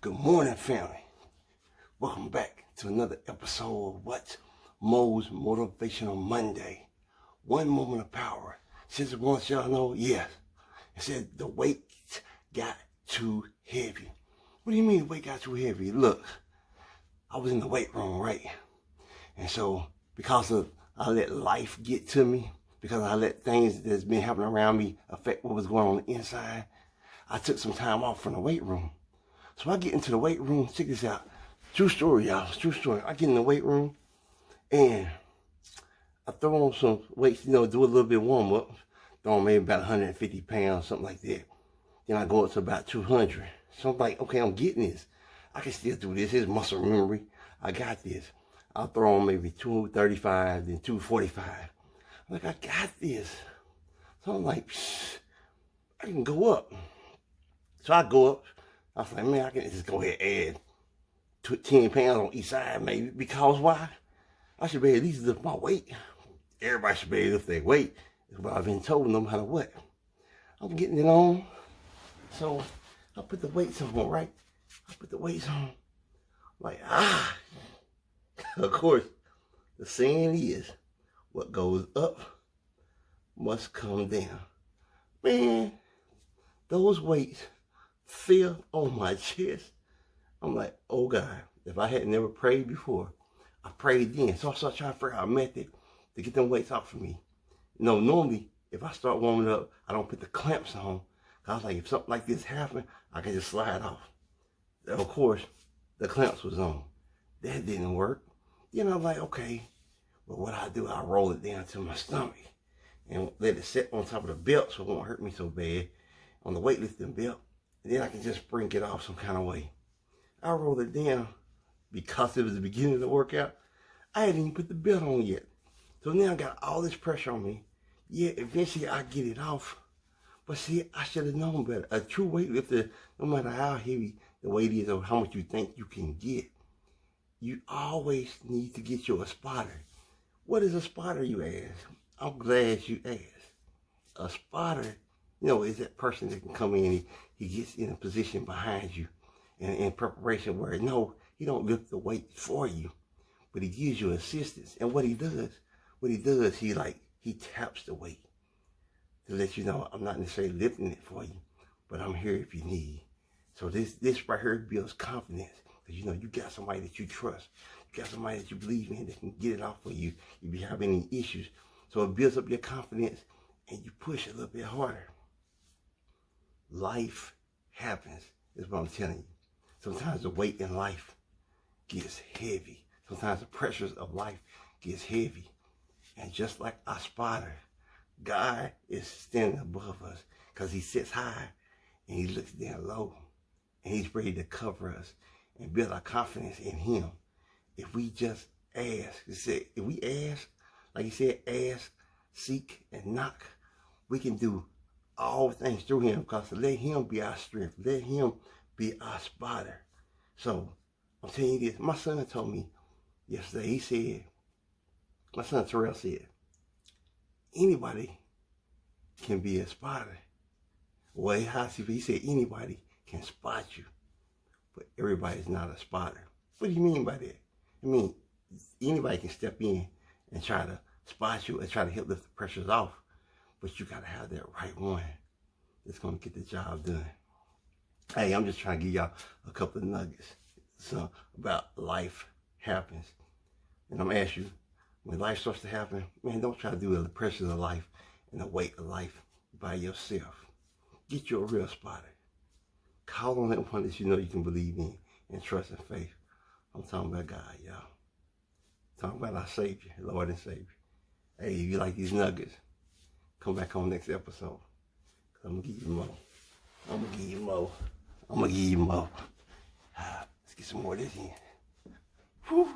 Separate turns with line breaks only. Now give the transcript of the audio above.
Good morning, family. Welcome back to another episode of What's Mo's Motivational Monday. One moment of power. Since it wants y'all know, yes. It said the weight got too heavy. What do you mean the weight got too heavy? Look, I was in the weight room, right? And so, because I let life get to me, because I let things that's been happening around me affect what was going on the inside, I took some time off from the weight room. So I get into the weight room, check this out. True story, y'all, true story. I get in the weight room and I throw on some weights, do a little bit warm up. Throw on maybe about 150 pounds, something like that. Then I go up to about 200. So I'm like, okay, I'm getting this. I can still do this. It's muscle memory. I got this. I'll throw on maybe 235, then 245. I'm like, I got this. So I'm like, I can go up. So I go up. I was like, man, I can just go ahead and add 10 pounds on each side, maybe. Because why? I should be at least lift my weight. Everybody should be able to lift their weight. That's what I've been told, no matter what. I'm getting it on. So I put the weights on, right? I put the weights on. Like, Of course, the saying is, what goes up must come down. Man, those weights fell on my chest. I'm like, oh God, if I had never prayed before, I prayed then. So I started trying to figure out a method to get them weights off of me. Normally, if I start warming up, I don't put the clamps on. I was like, if something like this happened, I can just slide off. Of course, the clamps was on. That didn't work. Then I was like, okay, well, what I do, I roll it down to my stomach and let it sit on top of the belt so it won't hurt me so bad on the weightlifting belt. And then I can just bring it off some kind of way. I rolled it down because it was the beginning of the workout. I hadn't even put the belt on yet. So now I got all this pressure on me. Yeah, eventually I get it off. But see, I should have known better. A true weightlifter, no matter how heavy the weight is or how much you think you can get, you always need to get you a spotter. What is a spotter, you ask? I'm glad you asked. A spotter, is that person that can come in, he gets in a position behind you and in preparation where, no, he don't lift the weight for you, but he gives you assistance. And what he does, he taps the weight to let you know, I'm not necessarily lifting it for you, but I'm here if you need. So this right here builds confidence. Because you got somebody that you trust. You got somebody that you believe in that can get it off for you if you have any issues. So it builds up your confidence and you push a little bit harder. Life happens, is what I'm telling you. Sometimes the weight in life gets heavy. Sometimes the pressures of life gets heavy. And just like our spotter, God is standing above us because he sits high and he looks down low. And he's ready to cover us and build our confidence in him. If we just ask, if we ask, like he said, ask, seek, and knock, we can do all things through him, because let him be our strength. Let him be our spotter. So I'm telling you this. My son told me yesterday, he said, my son Terrell said, anybody can be a spotter. Well, he said anybody can spot you, but everybody's not a spotter. What do you mean by that? I mean, anybody can step in and try to spot you and try to help lift the pressures off, but you got to have that right one that's going to get the job done. Hey, I'm just trying to give y'all a couple of nuggets about life happens. And I'm going to ask you, when life starts to happen, man, don't try to do the pressures of life and the weight of life by yourself. Get you a real spotter. Call on that one that you can believe in and trust and faith. I'm talking about God, y'all. I'm talking about our Savior, Lord and Savior. Hey, if you like these nuggets, come back on next episode. I'm going to give you more. I'm going to give you more. Let's get some more of this in. Whew.